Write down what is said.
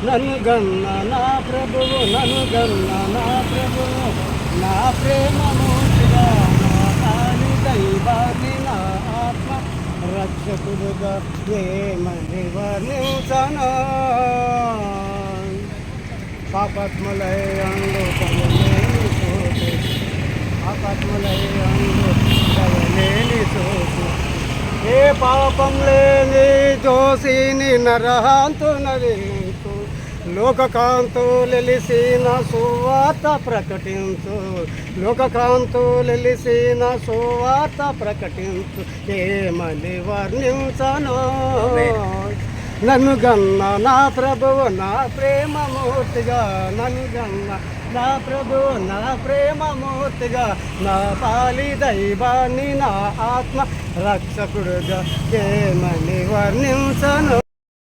నన్ను గన్న నా ప్రభువు, నన్ను గన్న నా ప్రభువు, నా ప్రేమమూర్తిగా, నా కాలి దైవాన్ని, నా ఆత్మ రక్షకుడుగా ఏమని వర్ణించను. పాపాత్ములయందు దయలేని చోటు, పాపాత్ములయందు దయలేని చోటు, ఏ పాపం లేని దోషిని నరహాంతునరించు, లోకకాంతులెలిసిన సువార్త ప్రకటించు, లోకకాంతులెలిసిన సువార్త ప్రకటించు, ఏమని వర్ణించను. నన్ను గన్న నా ప్రభువు, నా ప్రేమమూర్తిగా, నన్ను గన్న నా ప్రభువు, నా ప్రేమమూర్తిగా, నా పాలి దైవాన్ని, నా ఆత్మ రక్షకుడుగా ఏమని వర్ణించను.